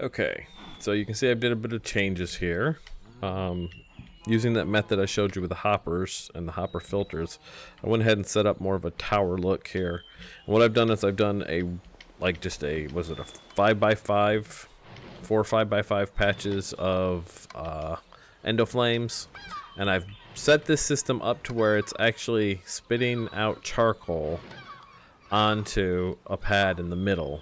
Okay, so you can see I did a bit of changes here. Using that method I showed you with the hoppers and the hopper filters, I went ahead and set up more of a tower look here. And what I've done is I've done a, was it a 5x5, 4 5x5 patches of endo flames, and I've set this system up to where it's actually spitting out charcoal onto a pad in the middle.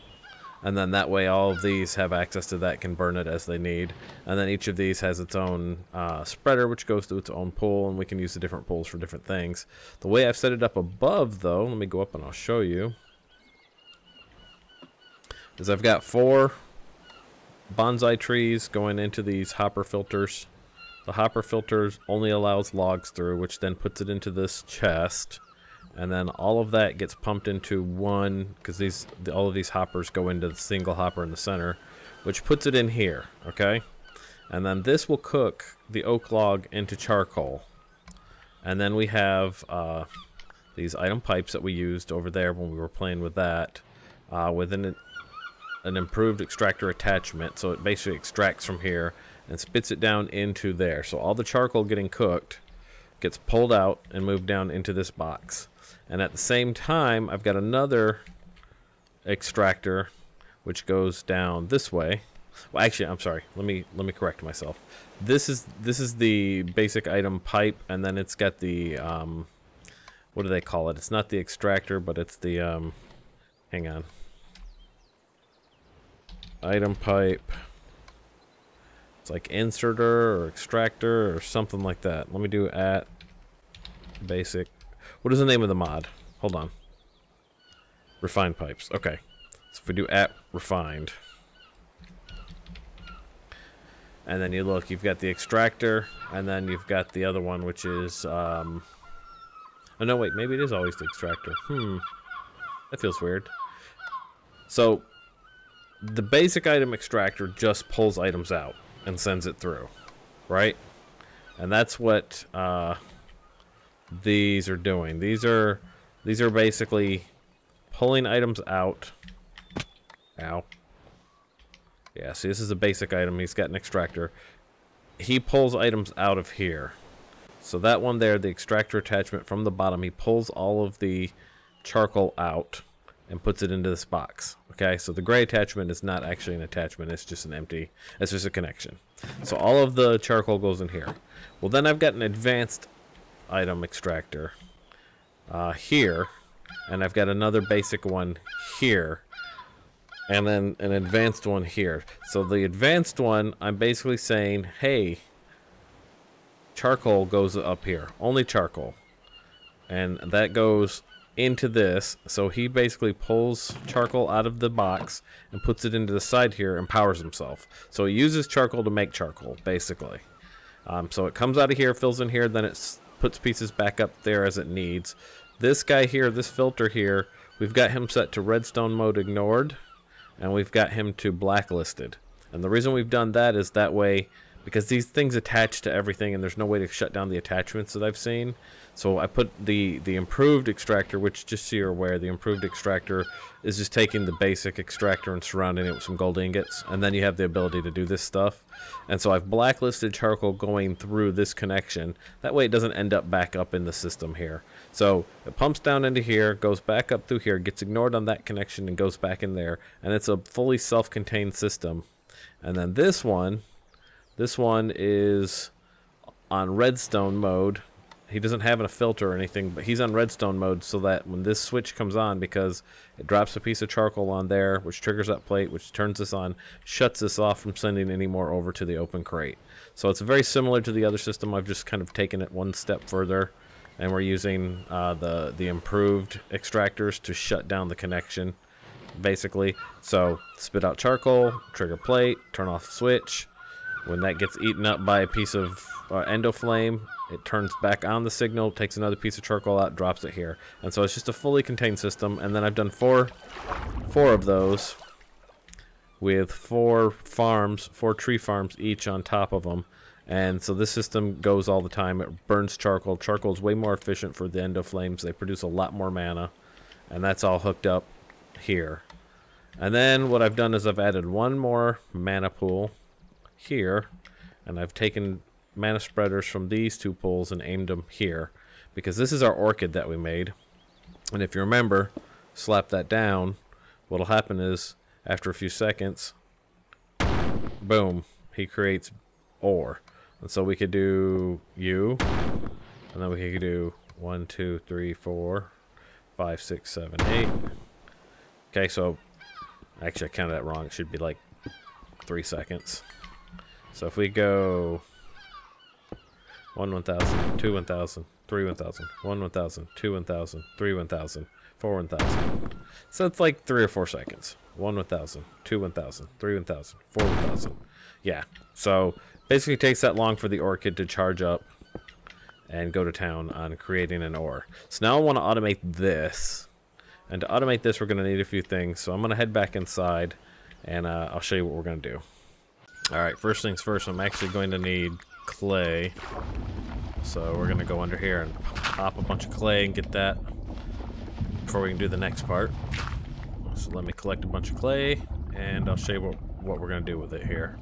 And then that way all of these have access to that, can burn it as they need. And then each of these has its own spreader, which goes to its own pool, and we can use the different pools for different things. The way I've set it up above, though, let me go up and I'll show you, is I've got 4 bonsai trees going into these hopper filters. The hopper filters only allows logs through, which then puts it into this chest. And then all of that gets pumped into one, because all of these hoppers go into the single hopper in the center, which puts it in here, okay? And then this will cook the oak log into charcoal. And then we have these item pipes that we used over there when we were playing with that, with an improved extractor attachment. So it basically extracts from here and spits it down into there. So all the charcoal getting cooked gets pulled out and moved down into this box. And at the same time, I've got another extractor which goes down this way. Well, actually, I'm sorry. Let me correct myself. This is the basic item pipe, and then it's got the what do they call it? It's not the extractor, but it's the hang on. Item pipe. It's like inserter or extractor or something like that. Let me do at basic. What is the name of the mod? Hold on. Refined pipes. Okay. So if we do at refined. And then you look, you've got the extractor, and then you've got the other one, which is, oh no, wait, maybe it is always the extractor. That feels weird. So, the basic item extractor just pulls items out and sends it through, right? And that's what, these are doing. These are basically pulling items out. Ow. Yeah, see, this is a basic item. He's got an extractor. He pulls items out of here. So that one there, the extractor attachment from the bottom, he pulls all of the charcoal out and puts it into this box. Okay, so the gray attachment is not actually an attachment. It's just it's just a connection. So all of the charcoal goes in here. Well, then I've got an advanced item extractor here, and I've got another basic one here, and then an advanced one here. So the advanced one, I'm basically saying, hey, charcoal goes up here, only charcoal, and that goes into this. So he basically pulls charcoal out of the box and puts it into the side here and powers himself. So he uses charcoal to make charcoal, basically. So it comes out of here, fills in here, then it's puts pieces back up there as it needs. This guy here, this filter here, we've got him set to redstone mode ignored, and we've got him to blacklisted. And the reason we've done that is that way, because these things attach to everything and there's no way to shut down the attachments that I've seen. So I put the improved extractor, which, just so you're aware, the improved extractor is just taking the basic extractor and surrounding it with some gold ingots, and then you have the ability to do this stuff. And so I've blacklisted charcoal going through this connection. That way it doesn't end up back up in the system here. So it pumps down into here, goes back up through here, gets ignored on that connection and goes back in there. And it's a fully self-contained system. And then this one is on redstone mode. He doesn't have a filter or anything, but he's on redstone mode, so that when this switch comes on, because it drops a piece of charcoal on there, which triggers that plate, which turns this on, shuts this off from sending any more over to the open crate. So it's very similar to the other system. I've just kind of taken it one step further, and we're using the improved extractors to shut down the connection, basically. So spit out charcoal, trigger plate, turn off the switch. When that gets eaten up by a piece of endo flame, it turns back on the signal, takes another piece of charcoal out, drops it here. And so it's just a fully contained system. And then I've done four of those with 4 tree farms each on top of them. And so this system goes all the time. It burns charcoal. Charcoal is way more efficient for the endo flames. They produce a lot more mana. And that's all hooked up here. And then what I've done is I've added one more mana pool here, and I've taken mana spreaders from these two pools and aimed them here, because this is our orchid that we made. And if you remember, slap that down, what'll happen is after a few seconds, boom, he creates ore. And so we could do you, and then we could do 1, 2, 3, 4, 5, 6, 7, 8. Okay, so actually I counted that wrong. It should be like 3 seconds. So if we go 1 1000, 2 1000, 3 1000, 1 1000, 2 1000, 3 1000, 4 1000. So it's like 3 or 4 seconds. 1 1000, 2 1000, 3 1000, 4 1000. Yeah, so basically it takes that long for the orchid to charge up and go to town on creating an ore. So now I want to automate this. And to automate this, we're going to need a few things. So I'm going to head back inside, and I'll show you what we're going to do. Alright, first things first, I'm actually going to need clay. So we're going to go under here and pop a bunch of clay and get that before we can do the next part. So let me collect a bunch of clay, and I'll show you what we're going to do with it here.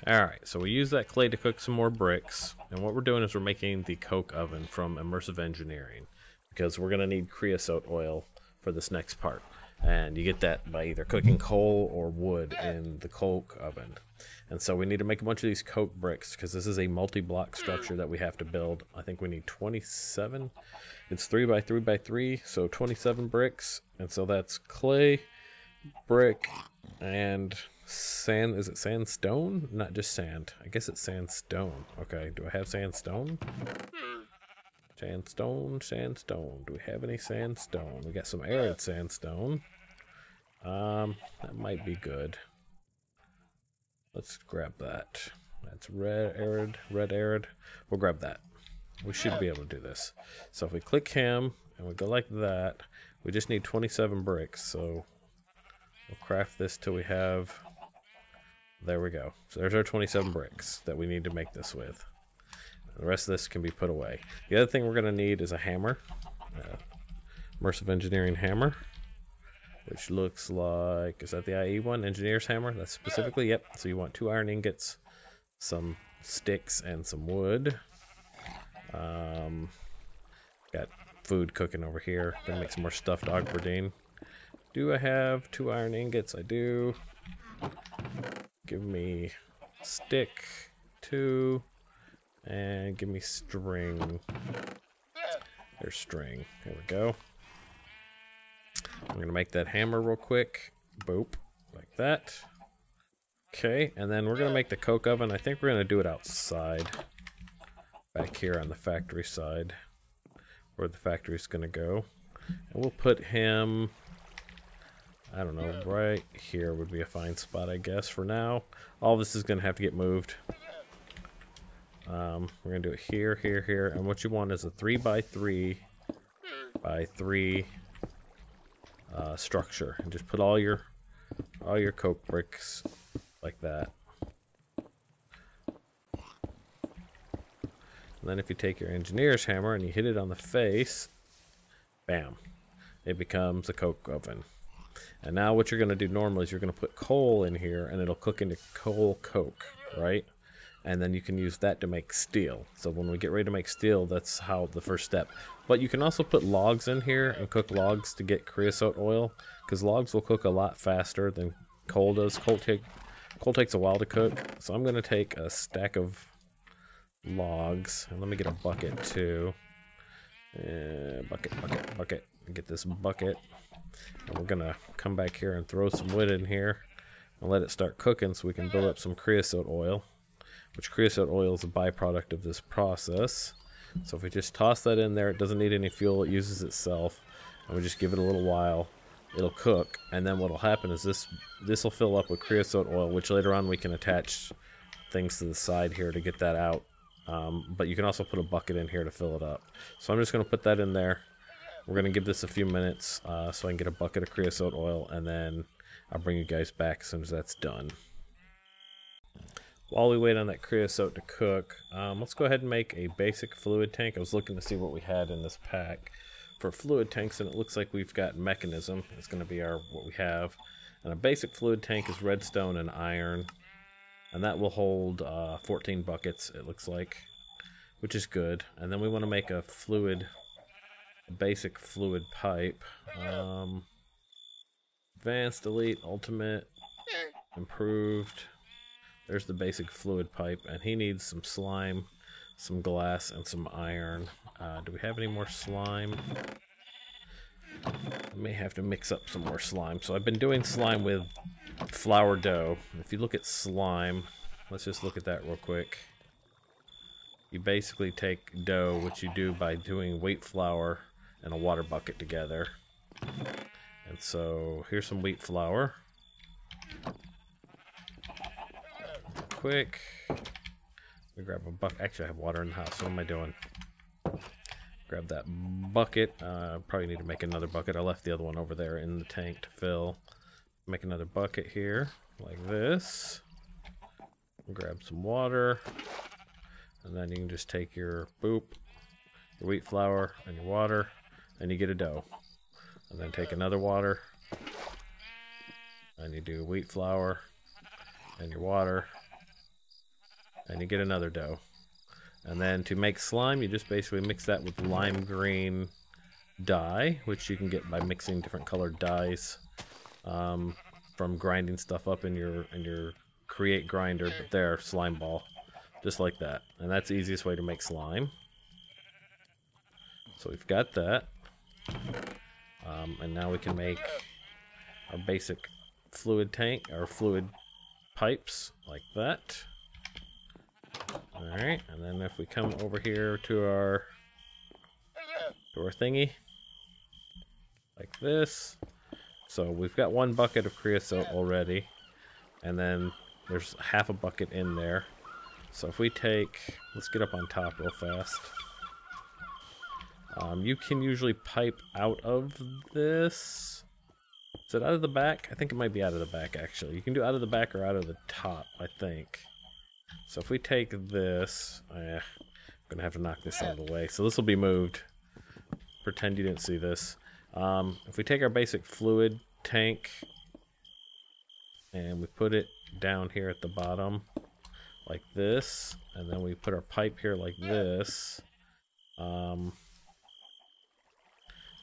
Alright, so we use that clay to cook some more bricks, and what we're doing is we're making the coke oven from immersive engineering, because we're going to need creosote oil for this next part, and you get that by either cooking coal or wood in the coke oven. And so we need to make a bunch of these coke bricks, because this is a multi-block structure that we have to build. I think we need 27, it's 3 by 3 by 3, so 27 bricks, and so that's clay, brick, and sand. Is it sandstone? Not just sand. I guess it's sandstone. Okay, do I have sandstone? Sandstone, sandstone. Do we have any sandstone? We got some arid sandstone. That might be good. Let's grab that. That's red arid. We'll grab that. We should be able to do this. So if we click him and we go like that, we just need 27 bricks. So we'll craft this till we have. There we go. So there's our 27 bricks that we need to make this with. The rest of this can be put away. The other thing we're going to need is a hammer. Immersive engineering hammer. Which looks like, is that the IE one? Engineer's hammer? That's specifically, yep. So you want 2 iron ingots, some sticks, and some wood. Got food cooking over here. Gonna make some more stuffed aubergine. Do I have 2 iron ingots? I do. Give me stick, 2, and give me string. There's string. There we go. I'm going to make that hammer real quick. Boop. Like that. Okay, and then we're going to make the coke oven. I think we're going to do it outside. Back here on the factory side. Where the factory's going to go. And we'll put him, I don't know, right here would be a fine spot, I guess, for now. All this is going to have to get moved. We're going to do it here, here, here. And what you want is a 3 by 3 by 3 structure. And just put all your coke bricks like that. And then if you take your engineer's hammer and you hit it on the face, bam, it becomes a coke oven. And now what you're going to do normally is you're going to put coal in here and it'll cook into coal coke, right? And then you can use that to make steel. So when we get ready to make steel, that's how the first step. But you can also put logs in here and cook logs to get creosote oil, because logs will cook a lot faster than coal does. Coal takes a while to cook. So I'm going to take a stack of logs, and let me get a bucket too. Bucket. Get this bucket. And we're going to come back here and throw some wood in here and let it start cooking so we can build up some creosote oil. Which creosote oil is a byproduct of this process. So if we just toss that in there, it doesn't need any fuel, it uses itself. And we just give it a little while, it'll cook. And then what will happen is this will fill up with creosote oil, which later on we can attach things to the side here to get that out. But you can also put a bucket in here to fill it up. So I'm just going to put that in there. We're going to give this a few minutes so I can get a bucket of creosote oil, and then I'll bring you guys back as soon as that's done. While we wait on that creosote to cook, let's go ahead and make a basic fluid tank. I was looking to see what we had in this pack for fluid tanks, and it looks like we've got mechanism. It's going to be what we have. And a basic fluid tank is redstone and iron. And that will hold 14 buckets, it looks like, which is good. And then we want to make a basic fluid pipe. Advanced, elite, ultimate, improved. There's the basic fluid pipe, and he needs some slime, some glass, and some iron. Do we have any more slime? I may have to mix up some more slime. So I've been doing slime with flour dough. If you look at slime, let's just look at that real quick. You basically take dough, which you do by doing wheat flour and a water bucket together. And so here's some wheat flour. Quick. Let me grab a bucket. Actually, I have water in the house. What am I doing? Grab that bucket. Probably need to make another bucket. I left the other one over there in the tank to fill. Make another bucket here, like this. Grab some water. And then you can just take your your wheat flour and your water, and you get a dough. And then take another water, and you do wheat flour and your water, and you get another dough. And then to make slime, you just basically mix that with lime green dye, which you can get by mixing different colored dyes from grinding stuff up in your create grinder. But there, slime ball, just like that. And that's the easiest way to make slime. So we've got that, and now we can make our basic fluid tank, our fluid pipes, like that. Alright, and then if we come over here to our thingy, like this. So we've got one bucket of creosote already, and then there's half a bucket in there. So if we take, let's get up on top real fast. You can usually pipe out of this. Is it out of the back? I think it might be out of the back, actually. You can do out of the back or out of the top, I think. So if we take this, I'm gonna have to knock this out of the way. So this will be moved. Pretend you didn't see this. If we take our basic fluid tank and we put it down here at the bottom, like this, and then we put our pipe here like this.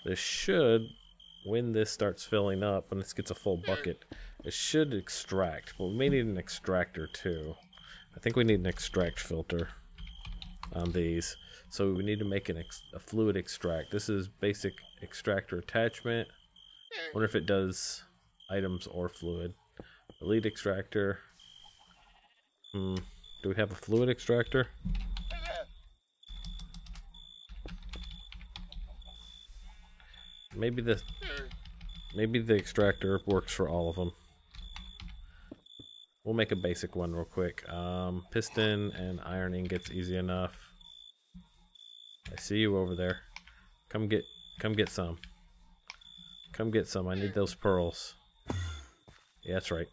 This should, when this starts filling up, when this gets a full bucket, it should extract. But we may need an extractor too. I think we need an extract filter on these. So we need to make a fluid extract. This is basic extractor attachment. Wonder if it does items or fluid. Elite extractor. Do we have a fluid extractor? Maybe the extractor works for all of them. We'll make a basic one real quick. Piston and iron ingots, easy enough. I see you over there. Come get some. Come get some. I need those pearls. Yeah, that's right.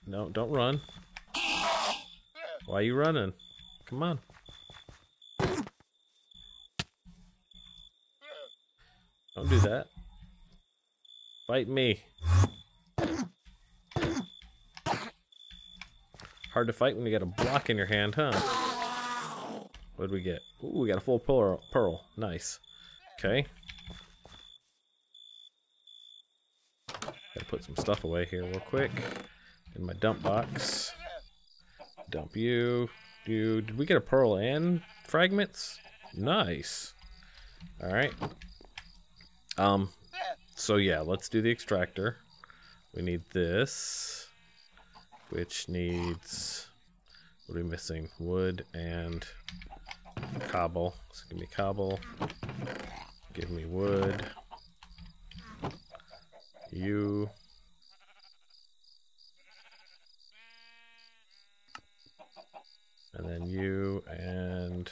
No, don't run. Why are you running? Come on. Don't do that. Fight me. Hard to fight when you got a block in your hand, huh? What did we get? Ooh, we got a full pearl. Nice. Okay. Gotta put some stuff away here real quick. In my dump box. Dump you. Did we get a pearl and fragments? Nice. Alright. So yeah, let's do the extractor. We need this, which needs, what are we missing? Wood and cobble. So give me cobble, give me wood, you, and then you and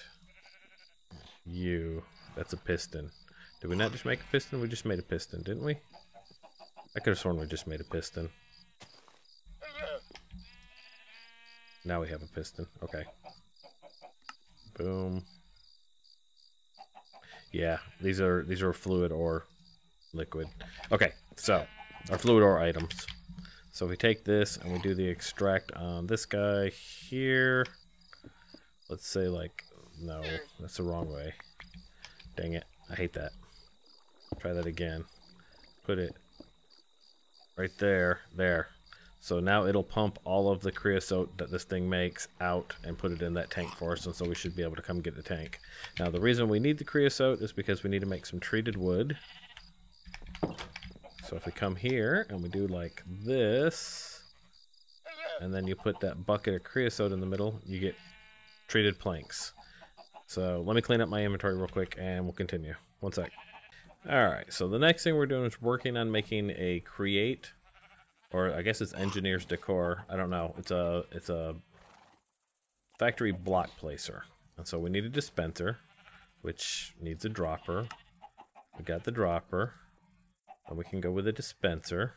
you. That's a piston. Did we not just make a piston? We just made a piston, didn't we? I could have sworn we just made a piston. Now we have a piston. Okay. Boom. Yeah, these are fluid or liquid. Okay, so our fluid ore items. So we take this and we do the extract on this guy here. Let's say like, no, that's the wrong way. Dang it, I hate that. Try that again. Put it right there, there. So now it'll pump all of the creosote that this thing makes out and put it in that tank for us, and so we should be able to come get the tank. Now the reason we need the creosote is because we need to make some treated wood. So if we come here and we do like this, and then you put that bucket of creosote in the middle, you get treated planks. So let me clean up my inventory real quick and we'll continue. One sec. Alright, so the next thing we're doing is working on making a create, or I guess it's engineer's decor. I don't know. It's a factory block placer. And so we need a dispenser, which needs a dropper. We got the dropper. And we can go with a dispenser.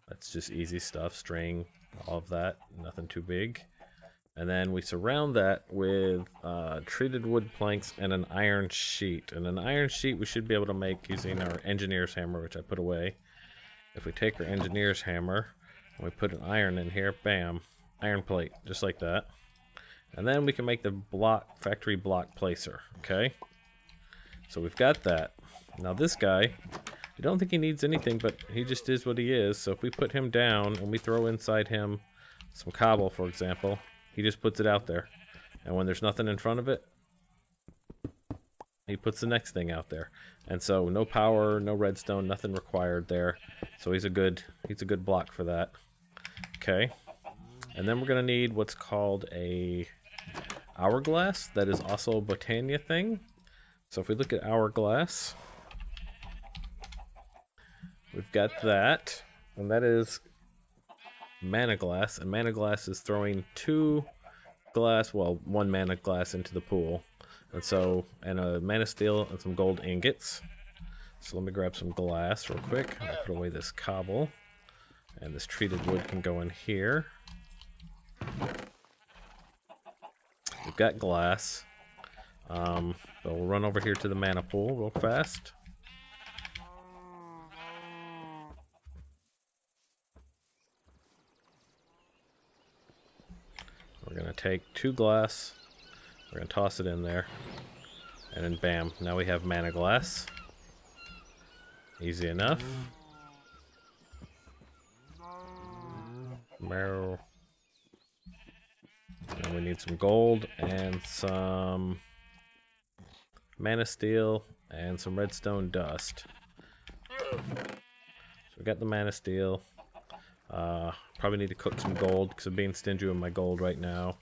That's just easy stuff. String, all of that. Nothing too big. And then we surround that with treated wood planks and an iron sheet. And an iron sheet we should be able to make using our engineer's hammer, which I put away. If we take our engineer's hammer and we put an iron in here, bam, iron plate, just like that. And then we can make the block factory block placer, okay? So we've got that. Now this guy, I don't think he needs anything, but he just is what he is. So if we put him down and we throw inside him some cobble, for example, he just puts it out there. And when there's nothing in front of it, he puts the next thing out there. And so no power, no redstone, nothing required there. So he's a good block for that. Okay. And then we're gonna need what's called a hourglass. That is also a Botania thing. So if we look at hourglass, we've got that, and that is mana glass, and mana glass is throwing one mana glass into the pool. And so, and a mana steel and some gold ingots. So let me grab some glass real quick. I'll put away this cobble. And this treated wood can go in here. We've got glass. So we'll run over here to the mana pool real fast. We're going to take 2 glass. We're going to toss it in there. And then bam, now we have mana glass. Easy enough. Meow. And we need some gold and some mana steel and some redstone dust. So we got the mana steel. Probably need to cook some gold because I'm being stingy with my gold right now.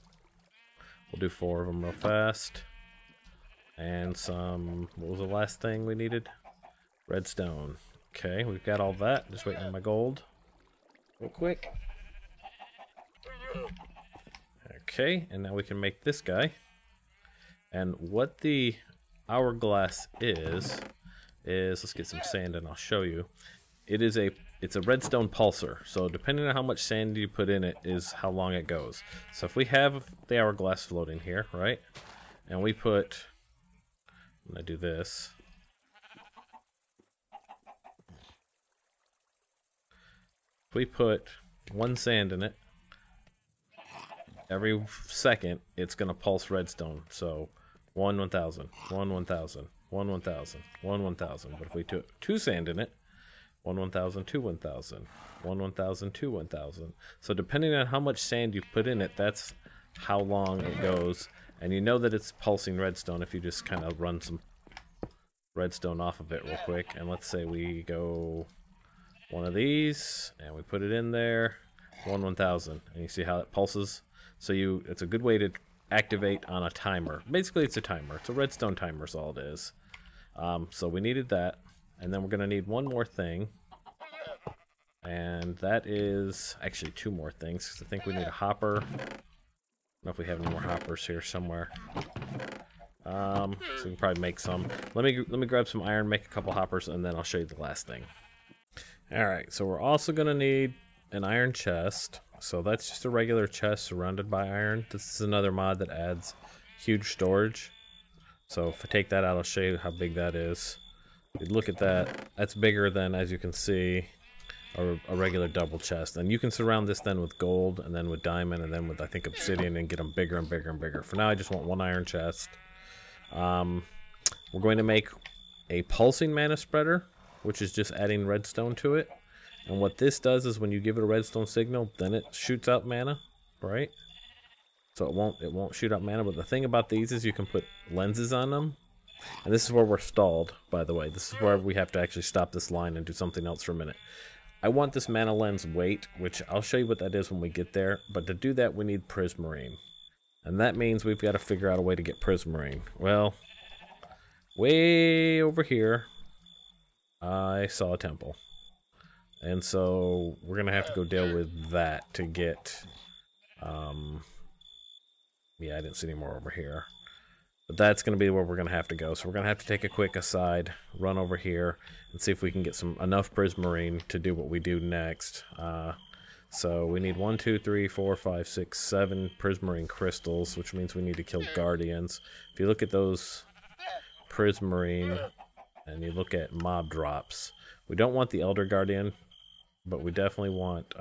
We'll do 4 of them real fast. And some, what was the last thing we needed? Redstone. Okay, we've got all that. Just waiting on my gold. Real quick. Okay, and now we can make this guy. And what the hourglass is let's get some sand and I'll show you. It's a redstone pulsar, so depending on how much sand you put in it is how long it goes. So if we have the hourglass floating here, right, and we put, I'm gonna do this. If we put 1 sand in it, every second it's gonna pulse redstone. So 1 1000, 1 1000, 1 1000, 1 1000. But if we put 2 sand in it, 1 1000, 2 1000, 1 1000, 2 1000. So depending on how much sand you put in it, that's how long it goes. And you know that it's pulsing redstone if you just kind of run some redstone off of it real quick. And let's say we go one of these and we put it in there, 1 1000, and you see how it pulses. So it's a good way to activate on a timer. Basically it's a timer. It's a redstone timer is all it is. So we needed that. And then we're going to need one more thing. And that is actually 2 more things, because I think we need a hopper. I don't know if we have any more hoppers here somewhere. So we can probably make some. Let me grab some iron, make a couple hoppers, and then I'll show you the last thing. Alright, so we're also going to need an iron chest. So that's just a regular chest surrounded by iron. This is another mod that adds huge storage. So if I take that out, I'll show you how big that is. If you look at that, that's bigger than, as you can see, a regular double chest. And you can surround this then with gold, and then with diamond, and then with, I think, obsidian, and get them bigger and bigger and bigger. For now, I just want one iron chest. We're going to make a pulsing mana spreader, which is just adding redstone to it. And what this does is when you give it a redstone signal, then it shoots out mana, right? So it won't shoot out mana. But the thing about these is you can put lenses on them. And this is where we're stalled, by the way. This is where we have to actually stop this line and do something else for a minute. I want this mana lens weight, which I'll show you what that is when we get there. But to do that, we need prismarine. And that means we've got to figure out a way to get prismarine. Well, way over here, I saw a temple. And so we're going to have to go deal with that to get... yeah, I didn't see any more over here. But that's going to be where we're going to have to go. So we're going to have to take a quick aside, run over here, and see if we can get enough prismarine to do what we do next. So we need 1, 2, 3, 4, 5, 6, 7 prismarine crystals, which means we need to kill guardians. If you look at those prismarine and you look at mob drops, we don't want the elder guardian, but we definitely want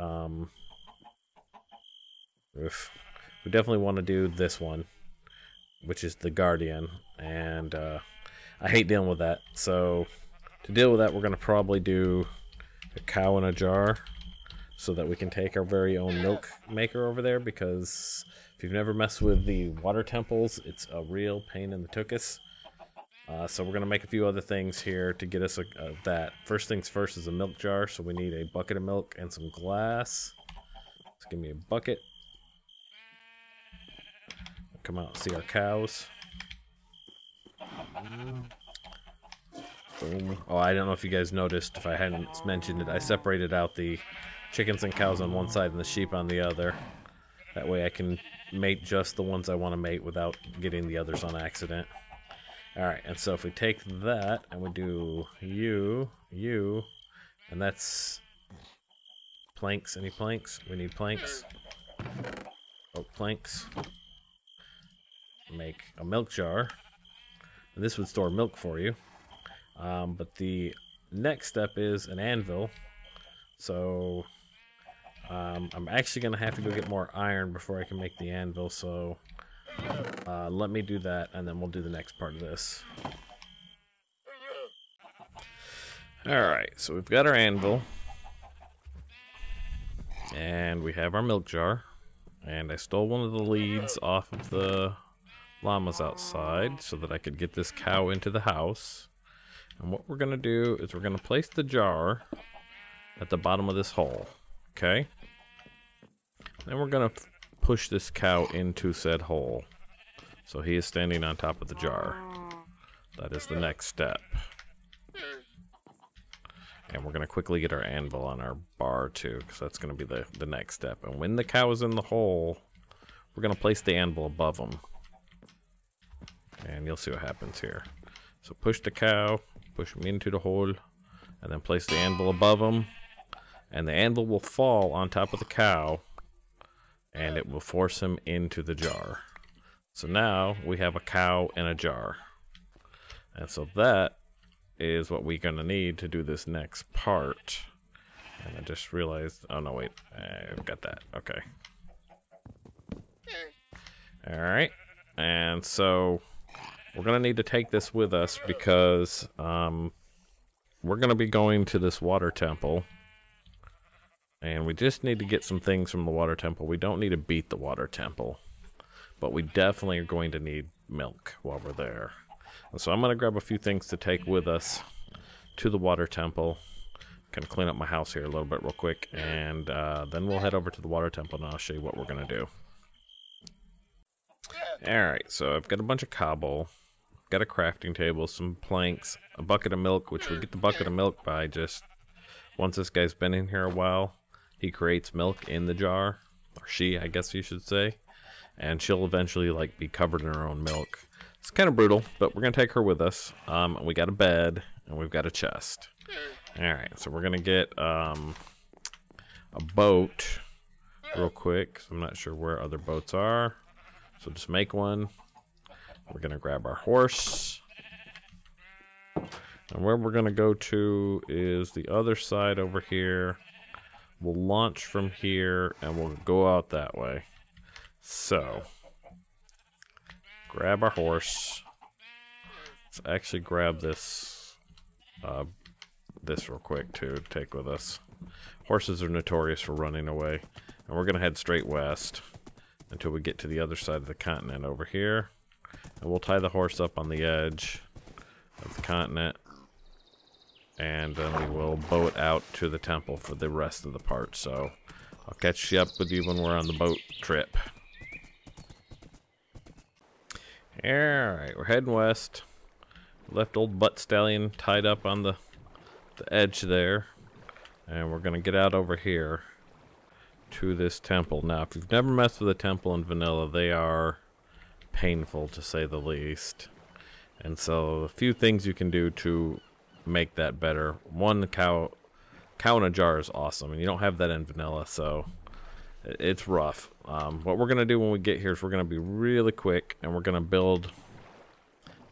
we definitely want to do this one, which is the guardian, and I hate dealing with that. So to deal with that, we're going to probably do a cow in a jar so that we can take our very own milk maker over there, because if you've never messed with the water temples, it's a real pain in the tuchus. So we're going to make a few other things here to get us that. First things first is a milk jar, so we need a bucket of milk and some glass. Let's give me a bucket. Come out and see our cows. Boom. Oh, I don't know if you guys noticed, if I hadn't mentioned it, I separated out the chickens and cows on one side and the sheep on the other. That way I can mate just the ones I want to mate without getting the others on accident. Alright, and so if we take that and we do you, and that's planks. Any planks? We need planks. Oh, planks. Make a milk jar. And this would store milk for you. But the next step is an anvil. So I'm actually going to have to go get more iron before I can make the anvil. So let me do that, and then we'll do the next part of this. Alright, so we've got our anvil. And we have our milk jar. And I stole one of the leads off of the llamas outside so that I could get this cow into the house. And what we're going to do is we're going to place the jar at the bottom of this hole. Okay? Then we're going to push this cow into said hole. So he is standing on top of the jar. That is the next step. And we're going to quickly get our anvil on our bar too, because that's going to be the next step. And when the cow is in the hole, we're going to place the anvil above him. And you'll see what happens here. So push the cow, push him into the hole, and then place the anvil above him. And the anvil will fall on top of the cow, and it will force him into the jar. So now we have a cow in a jar. And so that is what we're going to need to do this next part. And I just realized, oh no, wait, I've got that, okay. Alright, and so we're going to need to take this with us because we're going to be going to this water temple. And we just need to get some things from the water temple. We don't need to beat the water temple, but we definitely are going to need milk while we're there. And so I'm going to grab a few things to take with us to the water temple. Gonna clean up my house here a little bit real quick, and then we'll head over to the water temple and I'll show you what we're going to do. Alright, so I've got a bunch of cobble, got a crafting table, some planks, a bucket of milk, which we get the bucket of milk by just, once this guy's been in here a while, he creates milk in the jar, or she, I guess you should say, and she'll eventually like be covered in her own milk. It's kind of brutal, but we're going to take her with us. We got a bed, and we've got a chest. Alright, so we're going to get a boat real quick, 'cause I'm not sure where other boats are. So just make one. We're gonna grab our horse. And where we're gonna go to is the other side over here. We'll launch from here and we'll go out that way. So, grab our horse. Let's actually grab this real quick too to take with us. Horses are notorious for running away. And we're gonna head straight west until we get to the other side of the continent over here. And we'll tie the horse up on the edge of the continent. And then we will bow it out to the temple for the rest of the part. So I'll catch you up with you when we're on the boat trip. Alright, we're heading west. Left old butt stallion tied up on the edge there. And we're going to get out over here to this temple. Now, if you've never messed with a temple in vanilla, they are painful to say the least. And so a few things you can do to make that better. One, the cow in a jar is awesome, and you don't have that in vanilla, so it's rough. What we're going to do when we get here is we're going to be really quick, and we're going to build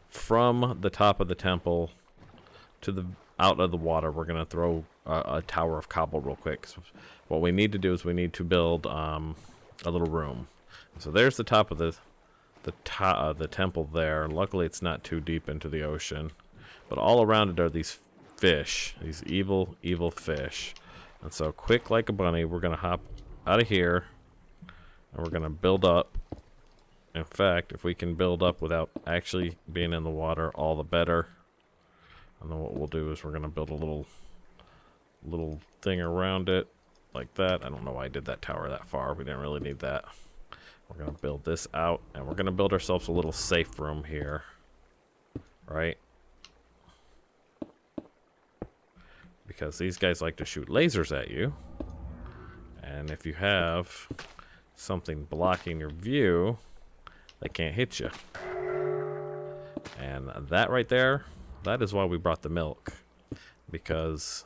from the top of the temple to the out of the water. We're going to throw a tower of cobble real quick. So what we need to do is we need to build a little room. So there's the top of the temple there. Luckily, it's not too deep into the ocean. But all around it are these fish, these evil, evil fish. And so quick like a bunny, we're going to hop out of here, and we're going to build up. In fact, if we can build up without actually being in the water, all the better. And then what we'll do is we're going to build a little thing around it, like that. I don't know why I did that tower that far. We didn't really need that. We're going to build this out, and we're going to build ourselves a little safe room here. Right? Because these guys like to shoot lasers at you. And if you have something blocking your view, they can't hit you. And that right there, that is why we brought the milk. Because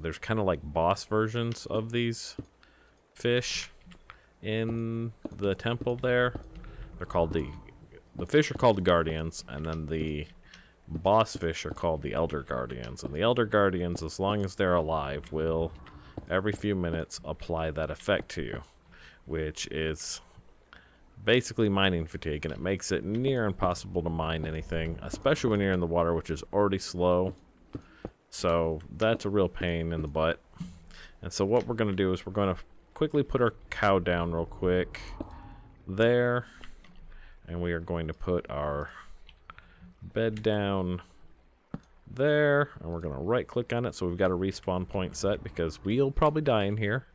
there's kind of like boss versions of these fish in the temple there. They're called the fish are called the guardians, and then the boss fish are called the elder guardians. And the elder guardians, as long as they're alive, will every few minutes apply that effect to you, which is basically mining fatigue, and it makes it near impossible to mine anything, especially when you're in the water, which is already slow. So that's a real pain in the butt. And so what we're going to do is we're going to quickly put our cow down real quick there, and we are going to put our bed down there, and we're going to right click on it so we've got a respawn point set, because we'll probably die in here.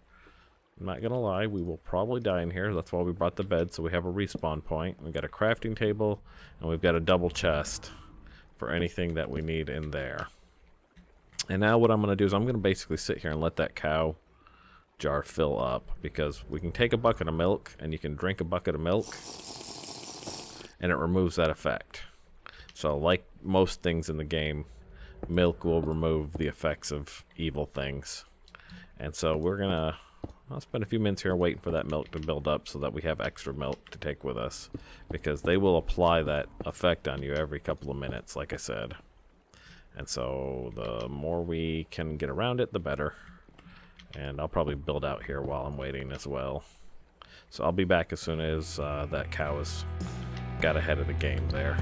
I'm not gonna lie, we will probably die in here. That's why we brought the bed, so we have a respawn point. We've got a crafting table, and we've got a double chest for anything that we need in there. And now what I'm gonna do is I'm gonna basically sit here and let that cow jar fill up, because we can take a bucket of milk and you can drink a bucket of milk and it removes that effect. So like most things in the game, milk will remove the effects of evil things. And so we're gonna I'll spend a few minutes here waiting for that milk to build up so that we have extra milk to take with us, because they will apply that effect on you every couple of minutes, like I said. And so the more we can get around it, the better. And I'll probably build out here while I'm waiting as well. So I'll be back as soon as that cow has got ahead of the game there.